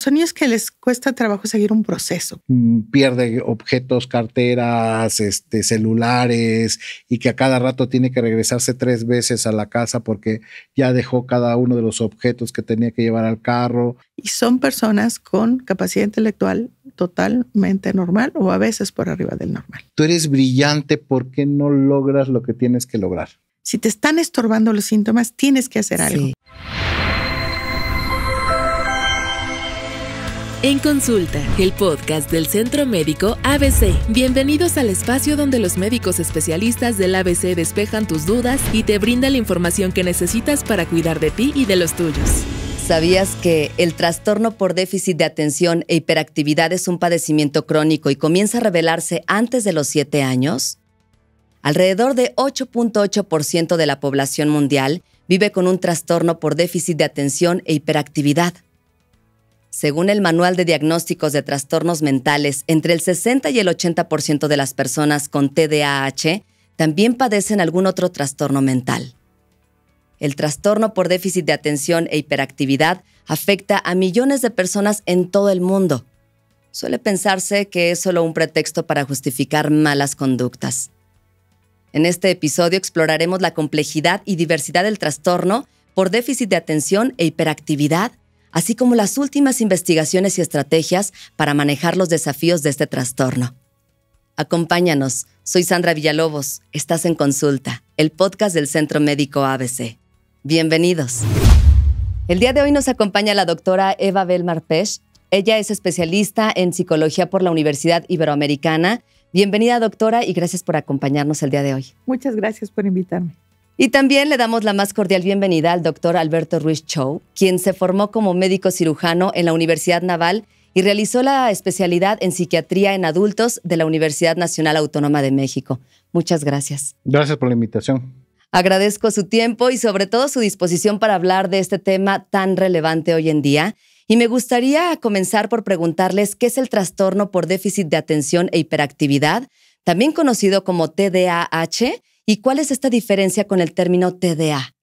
son niños que les cuesta trabajo seguir un proceso. Pierde objetos, carteras, celulares, y que a cada rato tiene que regresarse 3 veces a la casa porque ya dejó cada uno de los objetos que tenía que llevar al carro. Y son personas con capacidad intelectual totalmente normal o a veces por arriba del normal. Tú eres brillante, ¿por qué no logras lo que tienes que lograr? Si te están estorbando los síntomas, tienes que hacer algo. Sí. En Consulta, el podcast del Centro Médico ABC. Bienvenidos al espacio donde los médicos especialistas del ABC despejan tus dudas y te brindan la información que necesitas para cuidar de ti y de los tuyos. ¿Sabías que el trastorno por déficit de atención e hiperactividad es un padecimiento crónico y comienza a revelarse antes de los 7 años? Alrededor de 8.8% de la población mundial vive con un trastorno por déficit de atención e hiperactividad. Según el Manual de Diagnósticos de Trastornos Mentales, entre el 60 y el 80% de las personas con TDAH también padecen algún otro trastorno mental. El trastorno por déficit de atención e hiperactividad afecta a millones de personas en todo el mundo. Suele pensarse que es solo un pretexto para justificar malas conductas. En este episodio exploraremos la complejidad y diversidad del trastorno por déficit de atención e hiperactividad, así como las últimas investigaciones y estrategias para manejar los desafíos de este trastorno. Acompáñanos, soy Sandra Villalobos, estás en Consulta, el podcast del Centro Médico ABC. Bienvenidos. El día de hoy nos acompaña la doctora Eva Belmar Pesch. Ella es especialista en psicología por la Universidad Iberoamericana. Bienvenida, doctora, y gracias por acompañarnos el día de hoy. Muchas gracias por invitarme. Y también le damos la más cordial bienvenida al doctor Alberto Ruiz Chow, quien se formó como médico cirujano en la Universidad Naval y realizó la especialidad en psiquiatría en adultos de la Universidad Nacional Autónoma de México. Muchas gracias. Gracias por la invitación. Agradezco su tiempo y sobre todo su disposición para hablar de este tema tan relevante hoy en día. Y me gustaría comenzar por preguntarles qué es el trastorno por déficit de atención e hiperactividad, también conocido como TDAH, y cuál es esta diferencia con el término TDA.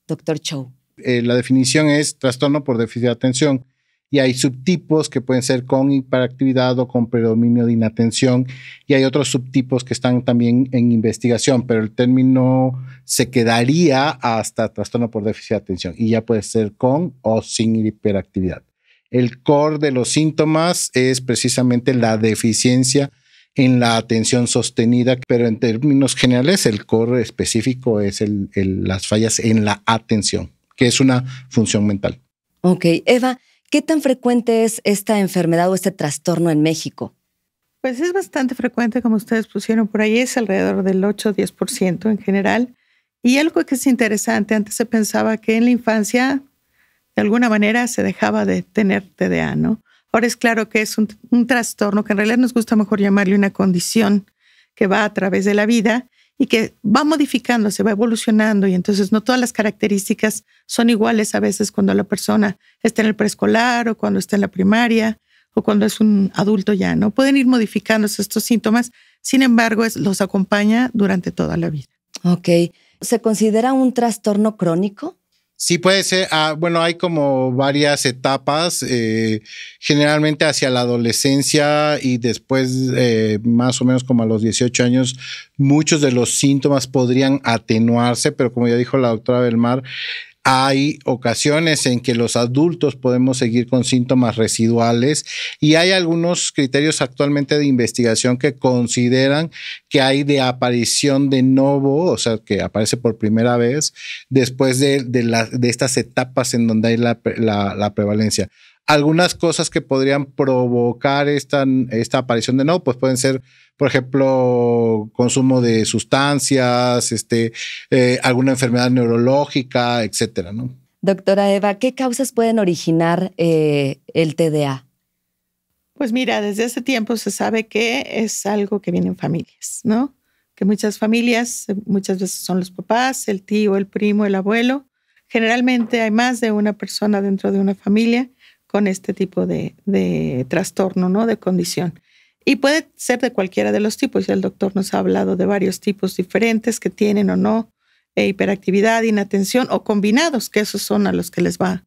Doctor Chow. La definición es trastorno por déficit de atención y hay subtipos que pueden ser con hiperactividad o con predominio de inatención y hay otros subtipos que están también en investigación, pero el término se quedaría hasta trastorno por déficit de atención y ya puede ser con o sin hiperactividad. El core de los síntomas es precisamente la deficiencia en la atención sostenida, pero en términos generales el core específico es las fallas en la atención, que es una función mental. Ok, Eva, ¿qué tan frecuente es esta enfermedad o este trastorno en México? Pues es bastante frecuente, como ustedes pusieron por ahí, es alrededor del 8-10% en general. Y algo que es interesante, antes se pensaba que en la infancia de alguna manera se dejaba de tener TDA, ¿no? Ahora es claro que es un trastorno que en realidad nos gusta mejor llamarle una condición que va a través de la vida y que va modificando, se va evolucionando y entonces no todas las características son iguales a veces cuando la persona está en el preescolar o cuando está en la primaria o cuando es un adulto ya, ¿no? Pueden ir modificándose estos síntomas, sin embargo, los acompaña durante toda la vida. Ok. ¿Se considera un trastorno crónico? Sí, puede ser. Bueno, hay como varias etapas, generalmente hacia la adolescencia y después, más o menos como a los 18 años, muchos de los síntomas podrían atenuarse, pero como ya dijo la doctora Belmar, hay ocasiones en que los adultos podemos seguir con síntomas residuales y hay algunos criterios actualmente de investigación que consideran que hay de aparición de novo, o sea, que aparece por primera vez después de estas etapas en donde hay la prevalencia. Algunas cosas que podrían provocar esta aparición de novo, pues pueden ser, por ejemplo, consumo de sustancias, alguna enfermedad neurológica, etcétera, ¿no? Doctora Eva, ¿qué causas pueden originar el TDA? Pues mira, desde hace tiempo se sabe que es algo que viene en familias, ¿no? Que muchas familias, muchas veces son los papás, el tío, el primo, el abuelo. Generalmente hay más de una persona dentro de una familia con este tipo de trastorno, ¿no? De condición. Y puede ser de cualquiera de los tipos. Ya el doctor nos ha hablado de varios tipos diferentes que tienen o no hiperactividad, inatención o combinados, que esos son a los que les va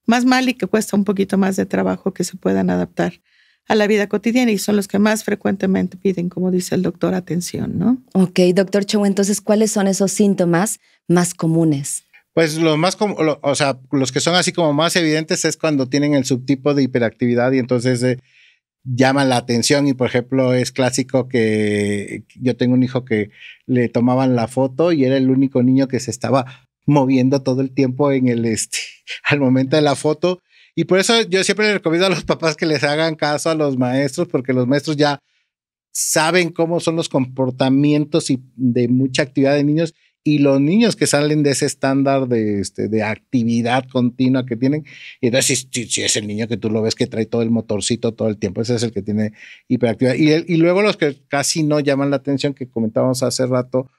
más mal y que cuesta un poquito más de trabajo que se puedan adaptar a la vida cotidiana y son los que más frecuentemente piden, como dice el doctor, atención, ¿no? Ok, doctor Chow, entonces, ¿cuáles son esos síntomas más comunes? Pues los que son así como más evidentes es cuando tienen el subtipo de hiperactividad y entonces llaman la atención y, por ejemplo, es clásico que yo tengo un hijo que le tomaban la foto y era el único niño que se estaba moviendo todo el tiempo en al momento de la foto. Y por eso yo siempre les recomiendo a los papás que les hagan caso a los maestros, porque los maestros ya saben cómo son los comportamientos y de mucha actividad de niños y los niños que salen de ese estándar de actividad continua que tienen. Y entonces, si es el niño que tú lo ves que trae todo el motorcito todo el tiempo, ese es el que tiene hiperactividad. Y luego los que casi no llaman la atención, que comentábamos hace rato,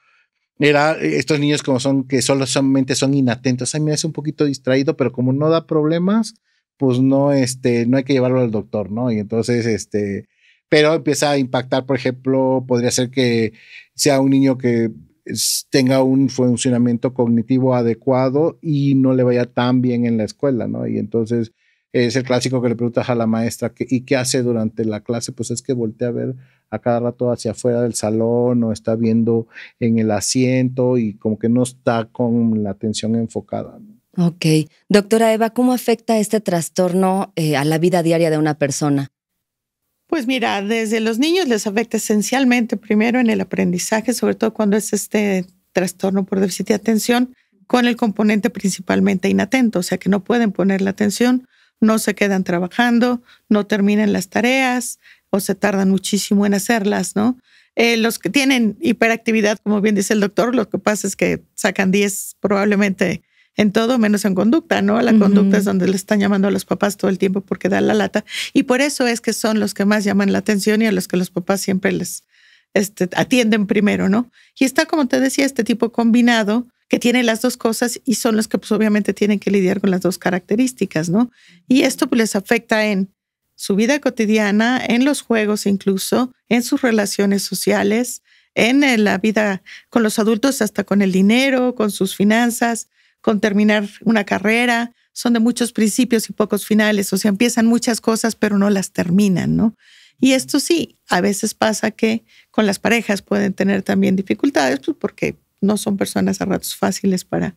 era estos niños que solamente son inatentos. Ay, me hace un poquito distraído, pero como no da problemas, pues no hay que llevarlo al doctor, ¿no? Y entonces, pero empieza a impactar, por ejemplo, podría ser que sea un niño que tenga un funcionamiento cognitivo adecuado y no le vaya tan bien en la escuela, ¿no? Y entonces es el clásico que le preguntas a la maestra ¿y qué hace durante la clase? Pues es que voltea a ver a cada rato hacia afuera del salón o está viendo en el asiento y como que no está con la atención enfocada, ¿no? Ok. Doctora Eva, ¿cómo afecta este trastorno a la vida diaria de una persona? Pues mira, desde los niños les afecta esencialmente primero en el aprendizaje, sobre todo cuando es este trastorno por déficit de atención, con el componente principalmente inatento, o sea que no pueden poner la atención, no se quedan trabajando, no terminan las tareas o se tardan muchísimo en hacerlas, ¿no? Los que tienen hiperactividad, como bien dice el doctor, lo que pasa es que sacan 10 probablemente en todo menos en conducta, ¿no? La conducta es donde le están llamando a los papás todo el tiempo porque dan la lata. Y por eso es que son los que más llaman la atención y a los que los papás siempre les atienden primero, ¿no? Y está, como te decía, este tipo combinado que tiene las dos cosas y son los que pues obviamente tienen que lidiar con las dos características, ¿no? Y esto pues les afecta en su vida cotidiana, en los juegos incluso, en sus relaciones sociales, en la vida con los adultos, hasta con el dinero, con sus finanzas, con terminar una carrera. Son de muchos principios y pocos finales, o sea, empiezan muchas cosas pero no las terminan, ¿no? Y esto sí, a veces pasa que con las parejas pueden tener también dificultades, pues porque no son personas a ratos fáciles para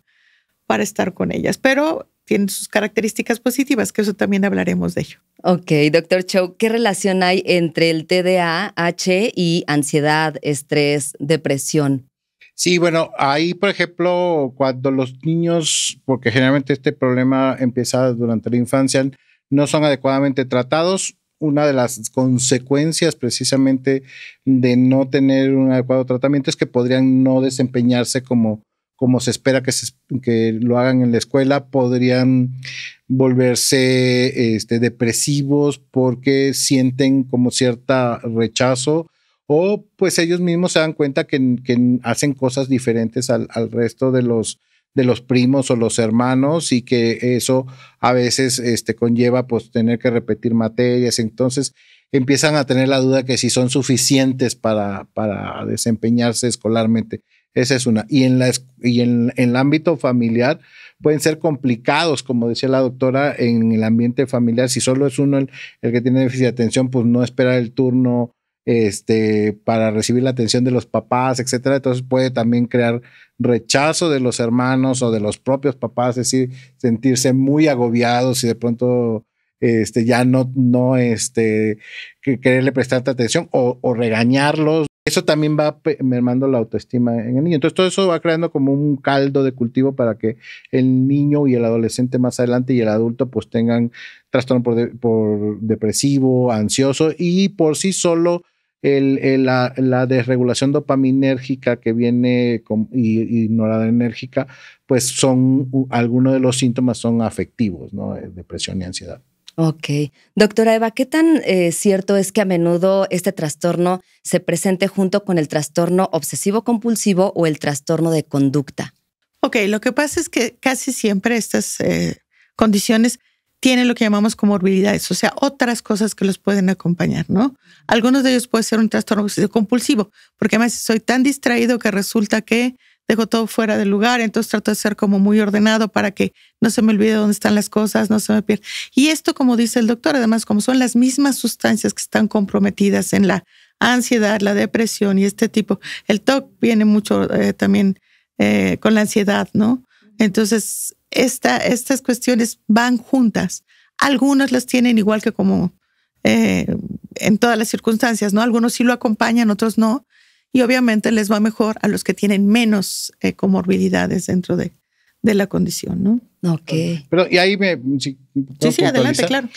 estar con ellas, pero tienen sus características positivas, que eso también hablaremos de ello. Ok, doctor Chow, ¿qué relación hay entre el TDAH y ansiedad, estrés, depresión? Sí, bueno, ahí, por ejemplo, cuando los niños, porque generalmente este problema empieza durante la infancia, no son adecuadamente tratados, una de las consecuencias precisamente de no tener un adecuado tratamiento es que podrían no desempeñarse como se espera que lo hagan en la escuela, podrían volverse depresivos porque sienten como cierto rechazo o pues ellos mismos se dan cuenta que hacen cosas diferentes al resto de los primos o los hermanos y que eso a veces conlleva pues tener que repetir materias. Entonces empiezan a tener la duda que si son suficientes para desempeñarse escolarmente. Esa es una. Y en el ámbito familiar pueden ser complicados, como decía la doctora, en el ambiente familiar. Si solo es uno el que tiene déficit de atención, pues no espera el turno para recibir la atención de los papás, etcétera. Entonces puede también crear rechazo de los hermanos o de los propios papás, es decir, sentirse muy agobiados y de pronto ya no quererle prestar atención o regañarlos. Eso también va mermando la autoestima en el niño. Entonces todo eso va creando como un caldo de cultivo para que el niño y el adolescente más adelante y el adulto pues tengan trastorno por depresivo, ansioso y por sí solo la desregulación dopaminérgica que viene y noradrenérgica, pues son algunos de los síntomas son afectivos, ¿no? Depresión y ansiedad. Ok. Doctora Eva, ¿qué tan cierto es que a menudo este trastorno se presente junto con el trastorno obsesivo-compulsivo o el trastorno de conducta? Ok, lo que pasa es que casi siempre estas condiciones tienen lo que llamamos comorbilidades, o sea, otras cosas que los pueden acompañar, ¿no? Algunos de ellos puede ser un trastorno obsesivo compulsivo, porque además soy tan distraído que resulta que dejo todo fuera del lugar, entonces trato de ser como muy ordenado para que no se me olvide dónde están las cosas, no se me pierda. Y esto, como dice el doctor, además, como son las mismas sustancias que están comprometidas en la ansiedad, la depresión y este tipo, el TOC viene mucho también con la ansiedad, ¿no? Entonces, estas cuestiones van juntas. Algunos las tienen igual que como en todas las circunstancias, ¿no? Algunos sí lo acompañan, otros no. Y obviamente les va mejor a los que tienen menos comorbilidades dentro de la condición, ¿no? Ok. Pero, y ahí Sí, adelante, claro.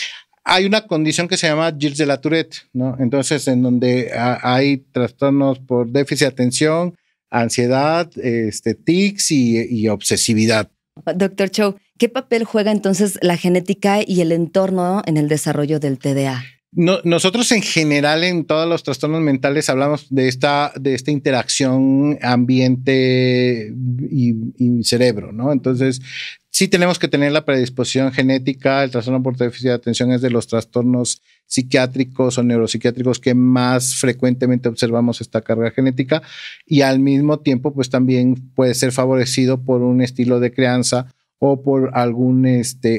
Hay una condición que se llama Gilles de la Tourette, ¿no? Entonces, en donde hay trastornos por déficit de atención, ansiedad, tics y obsesividad. Doctor Chow, ¿qué papel juega entonces la genética y el entorno en el desarrollo del TDA? Nosotros en general en todos los trastornos mentales hablamos de esta interacción ambiente y cerebro, ¿no? Entonces, sí tenemos que tener la predisposición genética. El trastorno por déficit de atención es de los trastornos psiquiátricos o neuropsiquiátricos que más frecuentemente observamos esta carga genética, y al mismo tiempo pues también puede ser favorecido por un estilo de crianza o por algún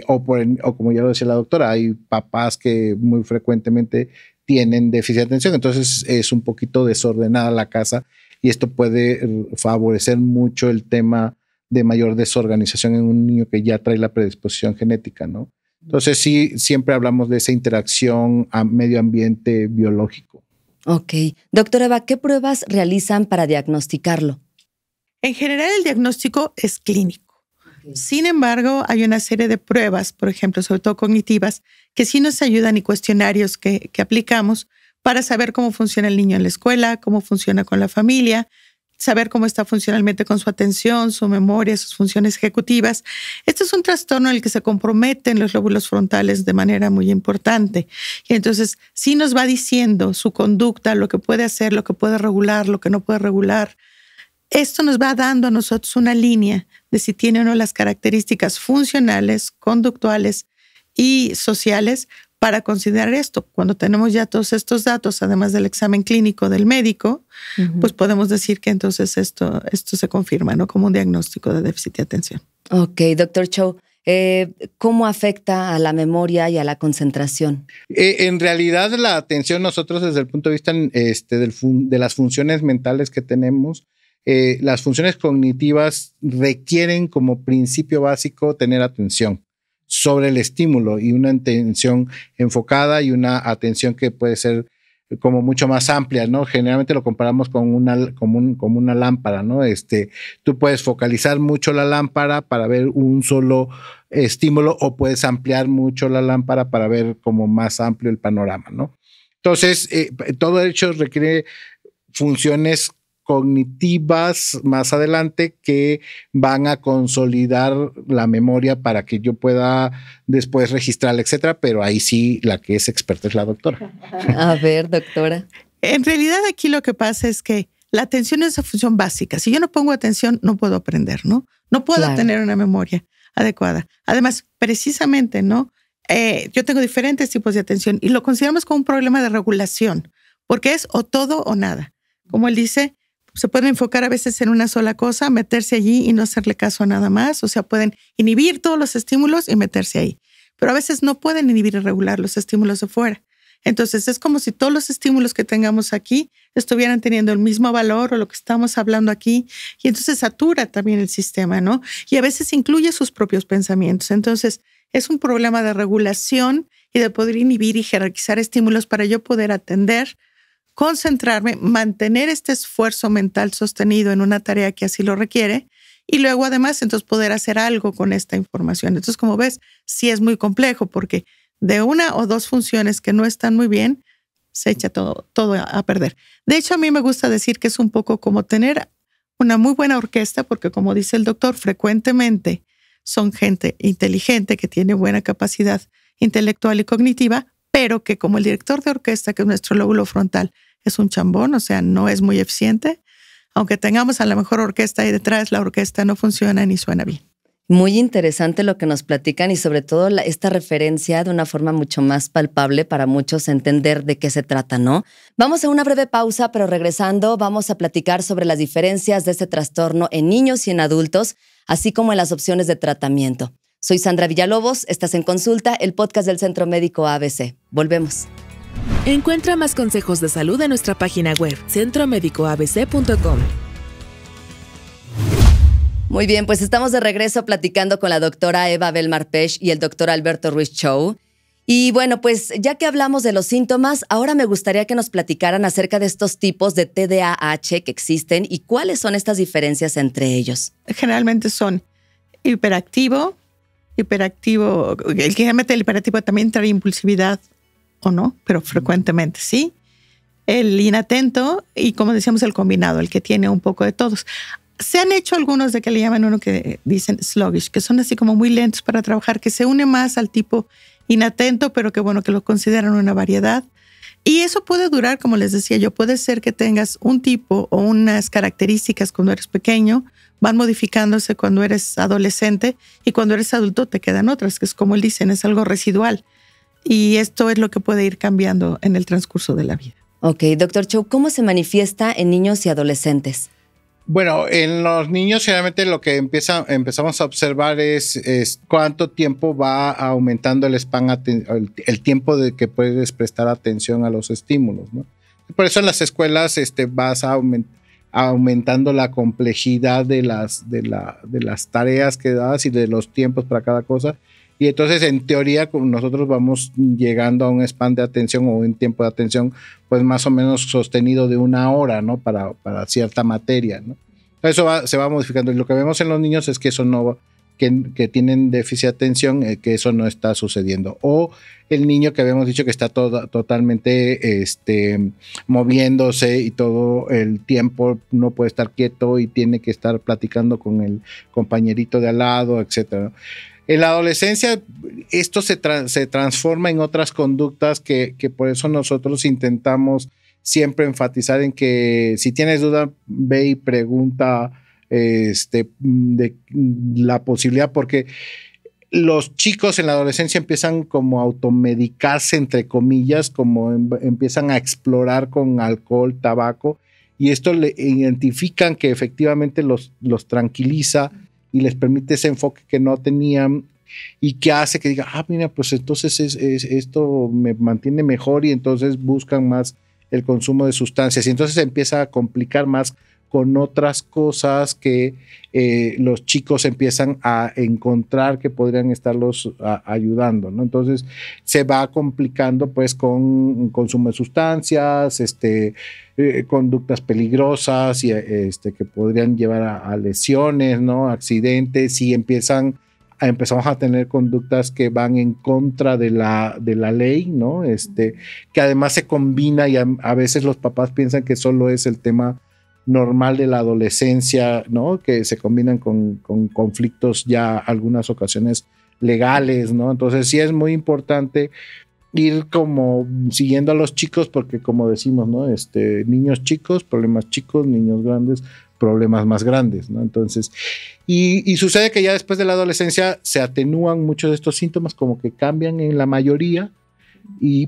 o como ya lo decía la doctora, hay papás que muy frecuentemente tienen déficit de atención, entonces es un poquito desordenada la casa y esto puede favorecer mucho el tema de mayor desorganización en un niño que ya trae la predisposición genética, ¿no? Entonces sí, siempre hablamos de esa interacción a medio ambiente biológico. Ok. Doctora Eva, ¿qué pruebas realizan para diagnosticarlo? En general el diagnóstico es clínico. Sin embargo, hay una serie de pruebas, por ejemplo, sobre todo cognitivas, que sí nos ayudan y cuestionarios que aplicamos para saber cómo funciona el niño en la escuela, cómo funciona con la familia, saber cómo está funcionalmente con su atención, su memoria, sus funciones ejecutivas. Este es un trastorno en el que se comprometen los lóbulos frontales de manera muy importante. Y entonces sí nos va diciendo su conducta, lo que puede hacer, lo que puede regular, lo que no puede regular. Esto nos va dando a nosotros una línea de si tiene o no las características funcionales, conductuales y sociales para considerar esto. Cuando tenemos ya todos estos datos, además del examen clínico del médico, pues podemos decir que entonces esto se confirma, ¿no? Como un diagnóstico de déficit de atención. Ok, doctor Chow, ¿cómo afecta a la memoria y a la concentración? En realidad la atención, nosotros desde el punto de vista de las funciones mentales que tenemos, las funciones cognitivas requieren como principio básico tener atención sobre el estímulo y una atención enfocada y una atención que puede ser como mucho más amplia, ¿no? Generalmente lo comparamos con como una lámpara, ¿no? Tú puedes focalizar mucho la lámpara para ver un solo estímulo o puedes ampliar mucho la lámpara para ver como más amplio el panorama, ¿no? Entonces, todo hecho requiere funciones cognitivas más adelante que van a consolidar la memoria para que yo pueda después registrarla, etcétera, pero ahí sí la que es experta es la doctora. A ver, doctora. En realidad aquí lo que pasa es que la atención es una función básica. Si yo no pongo atención, no puedo aprender, ¿no? No puedo tener una memoria adecuada. Además, precisamente, ¿no? Yo tengo diferentes tipos de atención y lo consideramos como un problema de regulación, porque es o todo o nada. Como él dice, se pueden enfocar a veces en una sola cosa, meterse allí y no hacerle caso a nada más. O sea, pueden inhibir todos los estímulos y meterse ahí. Pero a veces no pueden inhibir y regular los estímulos de fuera. Entonces es como si todos los estímulos que tengamos aquí estuvieran teniendo el mismo valor o lo que estamos hablando aquí. Y entonces satura también el sistema, ¿no? Y a veces incluye sus propios pensamientos. Entonces es un problema de regulación y de poder inhibir y jerarquizar estímulos para yo poder atender, concentrarme, mantener este esfuerzo mental sostenido en una tarea que así lo requiere y luego además entonces poder hacer algo con esta información. Entonces, como ves, sí es muy complejo porque de una o dos funciones que no están muy bien, se echa todo a perder. De hecho, a mí me gusta decir que es un poco como tener una muy buena orquesta porque, como dice el doctor, frecuentemente son gente inteligente que tiene buena capacidad intelectual y cognitiva, pero que como el director de orquesta, que es nuestro lóbulo frontal, es un chambón, o sea, no es muy eficiente. Aunque tengamos a la mejor orquesta ahí detrás, la orquesta no funciona ni suena bien. Muy interesante lo que nos platican y sobre todo esta referencia de una forma mucho más palpable para muchos entender de qué se trata, ¿no? Vamos a una breve pausa, pero regresando vamos a platicar sobre las diferencias de este trastorno en niños y en adultos, así como en las opciones de tratamiento. Soy Sandra Villalobos, estás en Consulta, el podcast del Centro Médico ABC. Volvemos. Encuentra más consejos de salud en nuestra página web, centromédicoabc.com. Muy bien, pues estamos de regreso platicando con la doctora Eva Belmar-Pesch y el doctor Alberto Ruiz Chow. Y bueno, pues ya que hablamos de los síntomas, ahora me gustaría que nos platicaran acerca de estos tipos de TDAH que existen y cuáles son estas diferencias entre ellos. Generalmente son hiperactivo, el que mete el hiperactivo también trae impulsividad o no, pero frecuentemente sí. El inatento y, como decíamos, el combinado, el que tiene un poco de todos. Se han hecho algunos de que le llaman uno que dicen sluggish, que son así como muy lentos para trabajar, que se une más al tipo inatento, pero que bueno, que lo consideran una variedad. Y eso puede durar, como les decía yo, puede ser que tengas un tipo o unas características cuando eres pequeño, van modificándose cuando eres adolescente y cuando eres adulto te quedan otras, que es como dicen, es algo residual. Y esto es lo que puede ir cambiando en el transcurso de la vida. Ok, doctor Chow, ¿cómo se manifiesta en niños y adolescentes? Bueno, en los niños generalmente lo que empezamos a observar es cuánto tiempo va aumentando el tiempo de que puedes prestar atención a los estímulos, ¿no? Por eso en las escuelas vas aumentando la complejidad de las tareas que das y de los tiempos para cada cosa. Y entonces, en teoría, nosotros vamos llegando a un span de atención o un tiempo de atención, pues más o menos sostenido de 1 hora, ¿no? Para cierta materia, ¿no? Eso se va modificando. Y lo que vemos en los niños es que eso no, que tienen déficit de atención, que eso no está sucediendo. O el niño que habíamos dicho que está totalmente moviéndose y todo el tiempo no puede estar quieto y tiene que estar platicando con el compañerito de al lado, etcétera. En la adolescencia esto se transforma en otras conductas que por eso nosotros intentamos siempre enfatizar en que si tienes duda, ve y pregunta de la posibilidad, porque los chicos en la adolescencia empiezan como a automedicarse, entre comillas, como empiezan a explorar con alcohol, tabaco, y esto le identifican que efectivamente los tranquiliza y les permite ese enfoque que no tenían y que hace que digan, mira, pues entonces esto me mantiene mejor, y entonces buscan más el consumo de sustancias y entonces se empieza a complicar más con otras cosas que los chicos empiezan a encontrar que podrían estarlos ayudando, ¿no? Entonces se va complicando pues con consumo de sustancias, conductas peligrosas y que podrían llevar a lesiones, ¿no? Accidentes, y empezamos a tener conductas que van en contra de la ley, ¿no? Que además se combina, y a veces los papás piensan que solo es el tema normal de la adolescencia, ¿no? Que se combinan con conflictos ya algunas ocasiones legales, ¿no? Entonces sí es muy importante ir como siguiendo a los chicos, porque como decimos, ¿no? Niños chicos, problemas chicos, niños grandes, problemas más grandes, ¿no? Entonces, y sucede que ya después de la adolescencia se atenúan muchos de estos síntomas, como que cambian en la mayoría,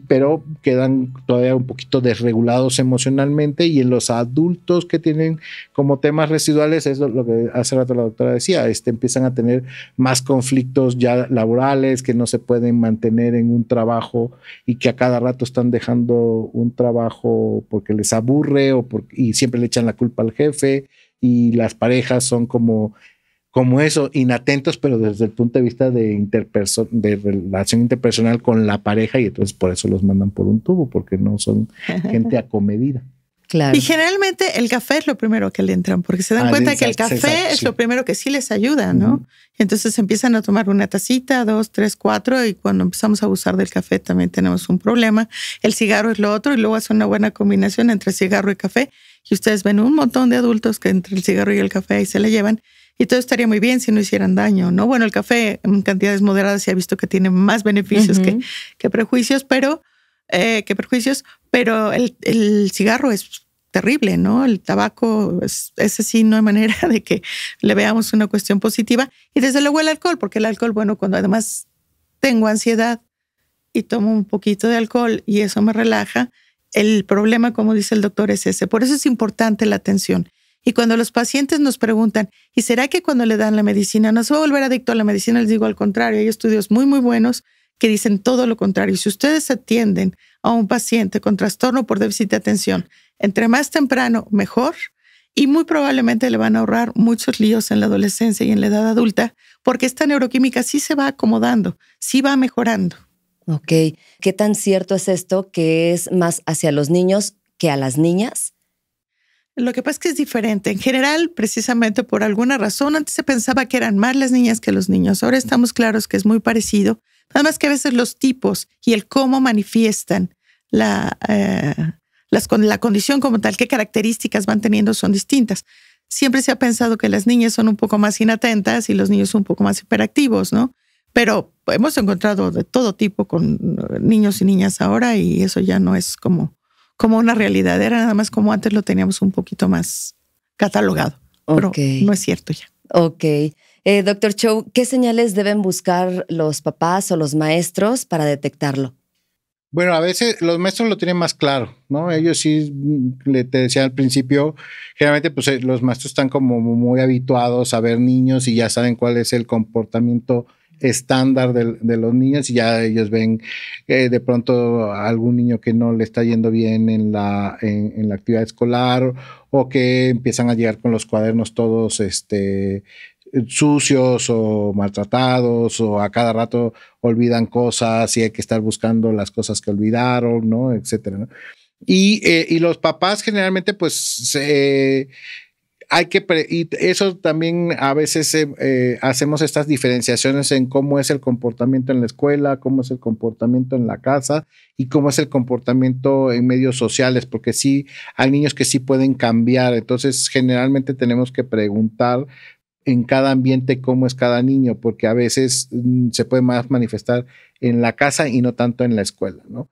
pero quedan todavía un poquito desregulados emocionalmente, y en los adultos que tienen como temas residuales, es lo que hace rato la doctora decía, empiezan a tener más conflictos ya laborales, que no se pueden mantener en un trabajo y que a cada rato están dejando un trabajo porque les aburre y siempre le echan la culpa al jefe, y las parejas son como eso, inatentos, pero desde el punto de vista de relación interpersonal con la pareja, y entonces por eso los mandan por un tubo, porque no son gente acomedida. Claro. Y generalmente el café es lo primero que le entran, porque se dan cuenta que el café es lo primero que sí les ayuda, ¿no? Uh-huh. Entonces empiezan a tomar una tacita, 2, 3, 4, y cuando empezamos a abusar del café también tenemos un problema. El cigarro es lo otro, y luego hace una buena combinación entre cigarro y café, y ustedes ven un montón de adultos que entre el cigarro y el café ahí se le llevan. Y todo estaría muy bien si no hicieran daño, ¿no? Bueno, el café en cantidades moderadas se ha visto que tiene más beneficios que prejuicios, pero el cigarro es terrible, ¿no? El tabaco, ese sí no hay manera de que le veamos una cuestión positiva. Y desde luego el alcohol, porque el alcohol, bueno, cuando además tengo ansiedad y tomo un poquito de alcohol y eso me relaja, el problema, como dice el doctor, es ese. Por eso es importante la atención. Y cuando los pacientes nos preguntan, ¿y será que cuando le dan la medicina no se va a volver adicto a la medicina? Les digo al contrario, hay estudios muy, muy buenos que dicen todo lo contrario. Si ustedes atienden a un paciente con trastorno por déficit de atención, entre más temprano, mejor, y muy probablemente le van a ahorrar muchos líos en la adolescencia y en la edad adulta, porque esta neuroquímica sí se va acomodando, sí va mejorando. Ok. ¿Qué tan cierto es esto que es más hacia los niños que a las niñas? Lo que pasa es que es diferente. En general, precisamente por alguna razón, antes se pensaba que eran más las niñas que los niños. Ahora estamos claros que es muy parecido. Nada más que a veces los tipos y el cómo manifiestan la condición como tal, qué características van teniendo son distintas. Siempre se ha pensado que las niñas son un poco más inatentas y los niños un poco más hiperactivos, ¿no? Pero hemos encontrado de todo tipo con niños y niñas ahora y eso ya no es como una realidad. Era nada más como antes lo teníamos un poquito más catalogado. Pero no es cierto ya. Ok. Dr. Chow, ¿qué señales deben buscar los papás o los maestros para detectarlo? Bueno, a veces los maestros lo tienen más claro, ¿no? Ellos sí, te decía al principio, generalmente pues los maestros están como muy habituados a ver niños y ya saben cuál es el comportamiento estándar de los niños y ya ellos ven de pronto a algún niño que no le está yendo bien en la actividad escolar o que empiezan a llegar con los cuadernos todos sucios o maltratados o a cada rato olvidan cosas y hay que estar buscando las cosas que olvidaron, ¿no? Etcétera, ¿no? Y los papás generalmente pues y eso también a veces hacemos estas diferenciaciones en cómo es el comportamiento en la escuela, cómo es el comportamiento en la casa y cómo es el comportamiento en medios sociales, porque sí hay niños que sí pueden cambiar. Entonces generalmente tenemos que preguntar en cada ambiente cómo es cada niño, porque a veces se puede más manifestar en la casa y no tanto en la escuela, ¿no?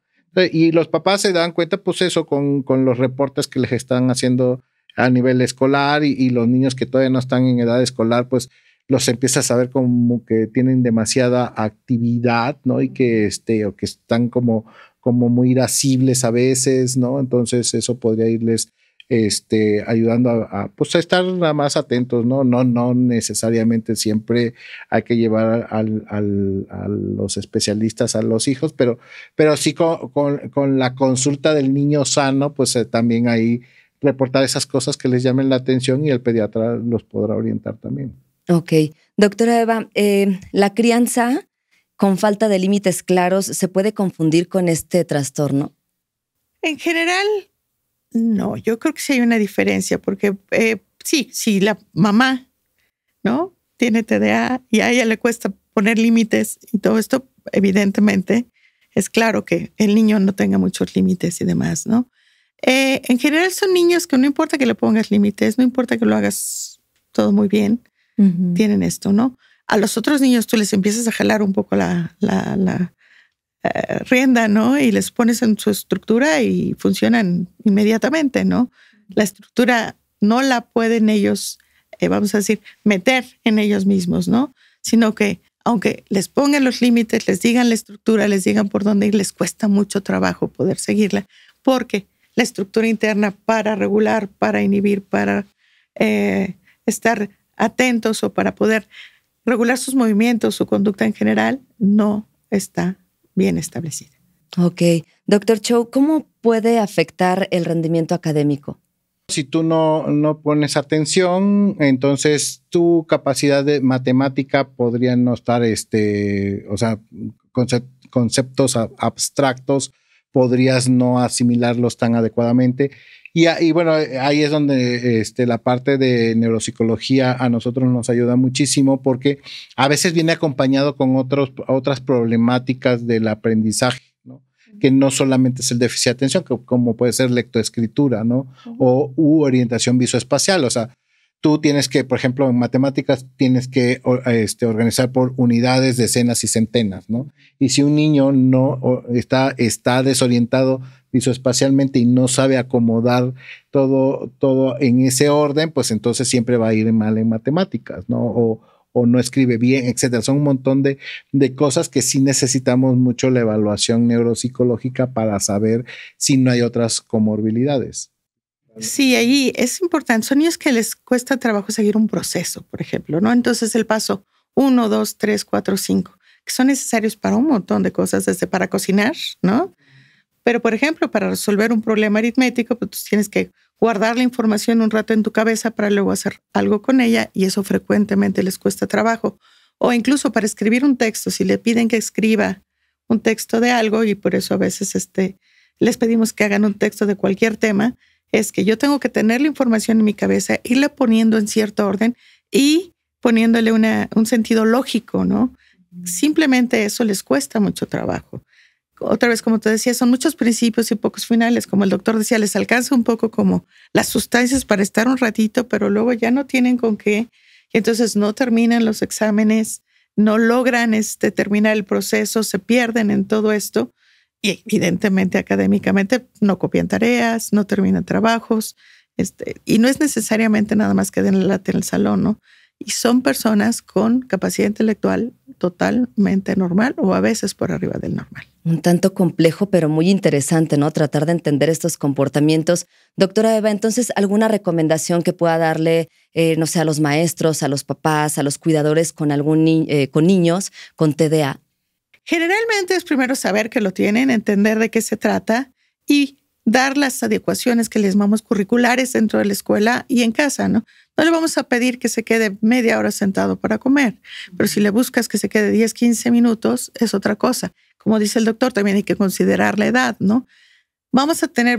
Y los papás se dan cuenta, pues eso, con los reportes que les están haciendo a nivel escolar y los niños que todavía no están en edad escolar, pues los empiezas a ver como que tienen demasiada actividad, ¿no? Y que o que están como muy irascibles a veces, ¿no? Entonces eso podría irles ayudando pues a estar nada más atentos, ¿no? No necesariamente siempre hay que llevar a los especialistas a los hijos, pero sí con la consulta del niño sano, pues también ahí reportar esas cosas que les llamen la atención y el pediatra los podrá orientar también. Ok. Doctora Eva, ¿la crianza con falta de límites claros se puede confundir con este trastorno? En general, no. Yo creo que sí hay una diferencia porque si la mamá, ¿no?, tiene TDA y a ella le cuesta poner límites y todo esto, evidentemente es claro que el niño no tenga muchos límites y demás, ¿no? En general son niños que no importa que le pongas límites, no importa que lo hagas todo muy bien, tienen esto, ¿no? A los otros niños tú les empiezas a jalar un poco la rienda, ¿no? Y les pones en su estructura y funcionan inmediatamente, ¿no? La estructura no la pueden ellos, vamos a decir, meter en ellos mismos, ¿no? Sino que aunque les pongan los límites, les digan la estructura, les digan por dónde ir, les cuesta mucho trabajo poder seguirla, porque la estructura interna para regular, para inhibir, para estar atentos o para poder regular sus movimientos, su conducta en general, no está bien establecida. Ok. Doctor Chow, ¿cómo puede afectar el rendimiento académico? Si tú no pones atención, entonces tu capacidad de matemática podría no estar, o sea, conceptos abstractos podrías no asimilarlos tan adecuadamente. Y bueno, ahí es donde la parte de neuropsicología a nosotros nos ayuda muchísimo porque a veces viene acompañado con otras problemáticas del aprendizaje, ¿no? Que no solamente es el déficit de atención, como puede ser lectoescritura, ¿no? U orientación visoespacial. O sea, tú tienes que, por ejemplo, en matemáticas tienes que organizar por unidades, decenas y centenas, ¿no? Y si un niño no está desorientado visoespacialmente y no sabe acomodar todo en ese orden, pues entonces siempre va a ir mal en matemáticas, ¿no? O no escribe bien, etcétera. Son un montón de cosas que sí necesitamos mucho la evaluación neuropsicológica para saber si no hay otras comorbilidades. Sí, ahí es importante. Son niños que les cuesta trabajo seguir un proceso, por ejemplo, ¿no? Entonces el paso 1, 2, 3, 4, 5, que son necesarios para un montón de cosas, desde para cocinar, ¿no? Pero, por ejemplo, para resolver un problema aritmético, pues tú tienes que guardar la información un rato en tu cabeza para luego hacer algo con ella, y eso frecuentemente les cuesta trabajo. O incluso para escribir un texto, si le piden que escriba un texto de algo, y por eso a veces les pedimos que hagan un texto de cualquier tema, es que yo tengo que tener la información en mi cabeza, irla poniendo en cierto orden y poniéndole un sentido lógico, ¿no? Simplemente eso les cuesta mucho trabajo. Otra vez, como te decía, son muchos principios y pocos finales. Como el doctor decía, les alcanza un poco como las sustancias para estar un ratito, pero luego ya no tienen con qué. Y entonces no terminan los exámenes, no logran terminar el proceso, se pierden en todo esto. Y evidentemente, académicamente, no copian tareas, no terminan trabajos. Y no es necesariamente nada más que den la lata en el salón, ¿no? Y son personas con capacidad intelectual totalmente normal o a veces por arriba del normal. Un tanto complejo, pero muy interesante, ¿no? Tratar de entender estos comportamientos. Doctora Eva, entonces, ¿alguna recomendación que pueda darle, no sé, a los maestros, a los papás, a los cuidadores con con niños con TDA? Generalmente es primero saber que lo tienen, entender de qué se trata y dar las adecuaciones que les llamamos curriculares dentro de la escuela y en casa, ¿no? No le vamos a pedir que se quede media hora sentado para comer, pero si le buscas que se quede 10, 15 minutos, es otra cosa. Como dice el doctor, también hay que considerar la edad, ¿no? Vamos a tener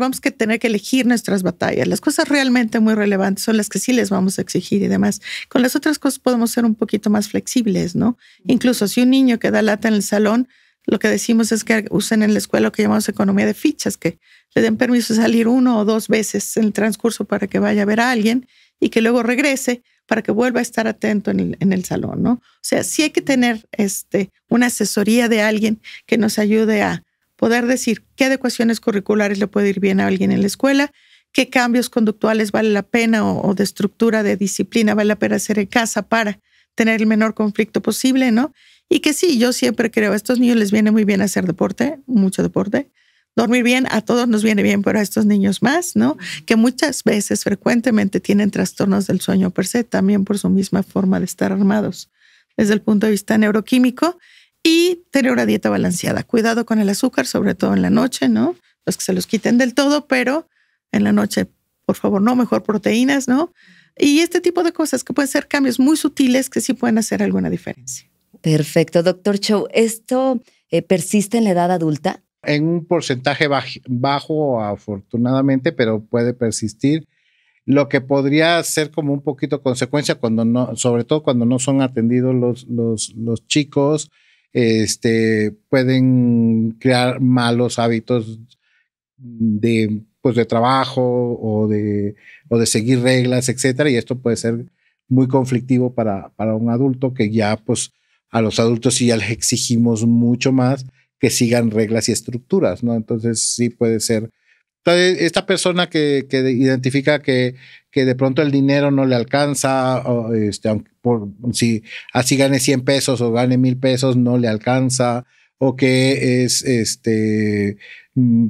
que elegir nuestras batallas. Las cosas realmente muy relevantes son las que sí les vamos a exigir y demás. Con las otras cosas podemos ser un poquito más flexibles, ¿no? Incluso si un niño que da lata en el salón, lo que decimos es que usen en la escuela lo que llamamos economía de fichas, que le den permiso de salir 1 o 2 veces en el transcurso para que vaya a ver a alguien y que luego regrese para que vuelva a estar atento en el salón, ¿no? O sea, sí hay que tener una asesoría de alguien que nos ayude a poder decir qué adecuaciones curriculares le puede ir bien a alguien en la escuela, qué cambios conductuales vale la pena o de estructura de disciplina vale la pena hacer en casa para tener el menor conflicto posible, ¿no? Y que sí, yo siempre creo, a estos niños les viene muy bien hacer deporte, mucho deporte. Dormir bien, a todos nos viene bien, pero a estos niños más, ¿no? Que muchas veces, frecuentemente tienen trastornos del sueño per se, también por su misma forma de estar armados desde el punto de vista neuroquímico. Y tener una dieta balanceada. Cuidado con el azúcar, sobre todo en la noche, ¿no? Los que se los quiten del todo, pero en la noche, por favor, no, mejor proteínas, ¿no? Y este tipo de cosas que pueden ser cambios muy sutiles que sí pueden hacer alguna diferencia. Perfecto. Doctor Chow, ¿esto persiste en la edad adulta? En un porcentaje bajo, afortunadamente, pero puede persistir. Lo que podría ser como un poquito consecuencia sobre todo cuando no son atendidos los chicos, pueden crear malos hábitos de trabajo o de seguir reglas, etcétera, y esto puede ser muy conflictivo para un adulto, que ya pues a los adultos sí ya les exigimos mucho más que sigan reglas y estructuras, ¿no? Entonces sí puede ser. Entonces, esta persona que identifica que de pronto el dinero no le alcanza, o si así gane 100 pesos o gane 1,000 pesos, no le alcanza, o que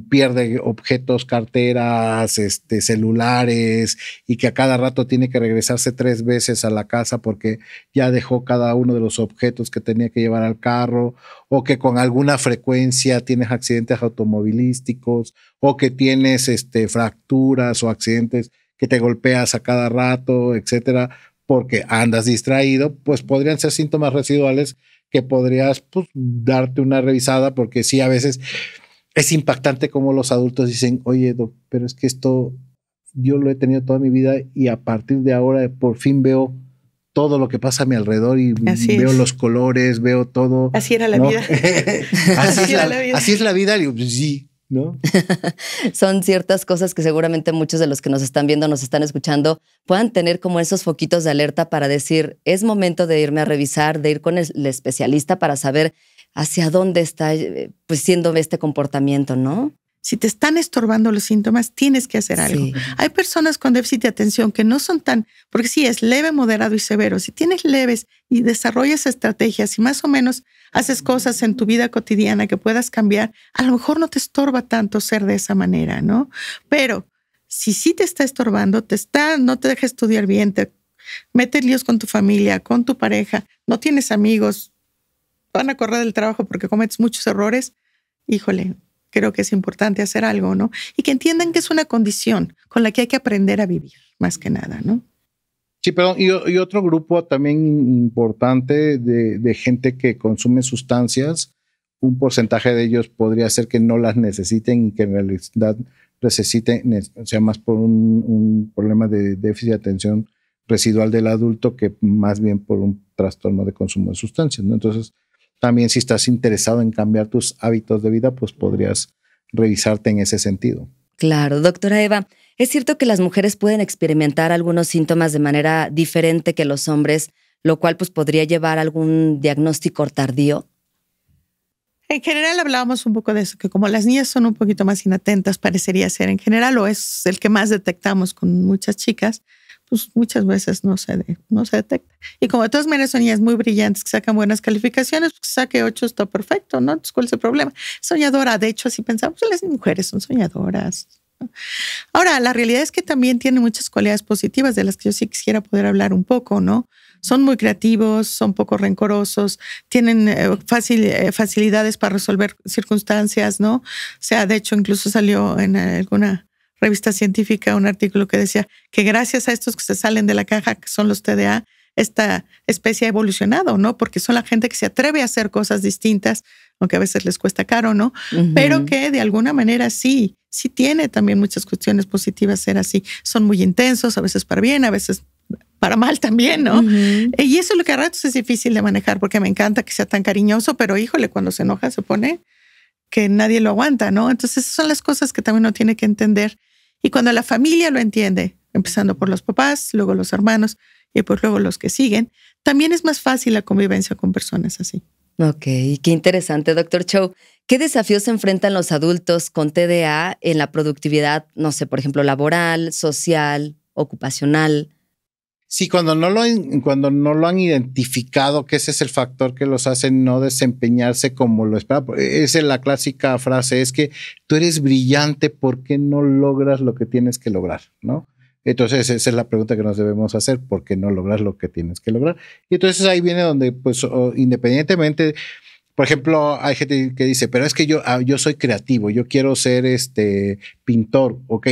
pierde objetos, carteras, celulares, y que a cada rato tiene que regresarse 3 veces a la casa porque ya dejó cada uno de los objetos que tenía que llevar al carro, o que con alguna frecuencia tienes accidentes automovilísticos, o que tienes fracturas o accidentes que te golpeas a cada rato, etcétera, porque andas distraído, pues podrían ser síntomas residuales que podrías darte una revisada, porque sí, a veces es impactante como los adultos dicen, oye, doc, pero es que esto yo lo he tenido toda mi vida y a partir de ahora por fin veo todo lo que pasa a mi alrededor y veo los colores, veo todo. Así era la vida. Así es la vida. Y digo, sí, ¿no? Son ciertas cosas que seguramente muchos de los que nos están viendo, nos están escuchando, puedan tener como esos foquitos de alerta para decir, es momento de irme a revisar, de ir con el especialista para saber hacia dónde está pues siendo este comportamiento, ¿no? Si te están estorbando los síntomas, tienes que hacer algo. Sí. Hay personas con déficit de atención que no son tan, porque sí, es leve, moderado y severo. Si tienes leves y desarrollas estrategias y más o menos haces cosas en tu vida cotidiana que puedas cambiar, a lo mejor no te estorba tanto ser de esa manera, ¿no? Pero si sí te está estorbando, no te deja estudiar bien, te metes líos con tu familia, con tu pareja, no tienes amigos, van a correr del trabajo porque cometes muchos errores, híjole, creo que es importante hacer algo, ¿no? Y que entiendan que es una condición con la que hay que aprender a vivir, más que nada, ¿no? Sí, perdón, y otro grupo también importante de gente que consume sustancias, un porcentaje de ellos podría ser que no las necesiten y que en realidad necesiten, o sea, más por un problema de déficit de atención residual del adulto que más bien por un trastorno de consumo de sustancias, ¿no? Entonces, también si estás interesado en cambiar tus hábitos de vida, pues podrías revisarte en ese sentido. Claro, doctora Eva, ¿es cierto que las mujeres pueden experimentar algunos síntomas de manera diferente que los hombres, lo cual pues podría llevar a algún diagnóstico tardío? En general hablábamos un poco de eso, que como las niñas son un poquito más inatentas, parecería ser en general, o es el que más detectamos con muchas chicas, pues muchas veces no se detecta. Y como de todas maneras son niñas muy brillantes que sacan buenas calificaciones, pues saque 8 está perfecto, ¿no? Entonces, ¿cuál es el problema? Soñadora, de hecho, así pensamos, las mujeres son soñadoras. Ahora, la realidad es que también tienen muchas cualidades positivas de las que yo sí quisiera poder hablar un poco, ¿no? Son muy creativos, son poco rencorosos, tienen facilidades para resolver circunstancias, ¿no? O sea, de hecho, incluso salió en alguna revista científica un artículo que decía que gracias a estos que se salen de la caja, que son los TDA, esta especie ha evolucionado, ¿no? Porque son la gente que se atreve a hacer cosas distintas, aunque a veces les cuesta caro, ¿no? Uh-huh. Pero que de alguna manera sí tiene también muchas cuestiones positivas ser así. Son muy intensos, a veces para bien, a veces para mal también, ¿no? Uh-huh. Y eso es lo que a ratos es difícil de manejar, porque me encanta que sea tan cariñoso, pero híjole, cuando se enoja se pone que nadie lo aguanta, ¿no? Entonces esas son las cosas que también uno tiene que entender. Y cuando la familia lo entiende, empezando por los papás, luego los hermanos y pues luego los que siguen, también es más fácil la convivencia con personas así. Ok, qué interesante, doctor Cho. ¿Qué desafíos se enfrentan los adultos con TDA en la productividad, no sé, por ejemplo, laboral, social, ocupacional? Sí, cuando no lo han identificado, que ese es el factor que los hace no desempeñarse como lo esperaba. Esa es la clásica frase, es que tú eres brillante, ¿por qué no logras lo que tienes que lograr? ¿No? Entonces esa es la pregunta que nos debemos hacer, ¿por qué no logras lo que tienes que lograr? Y entonces ahí viene donde, pues, independientemente, por ejemplo, hay gente que dice, pero es que yo soy creativo, yo quiero ser pintor, ok.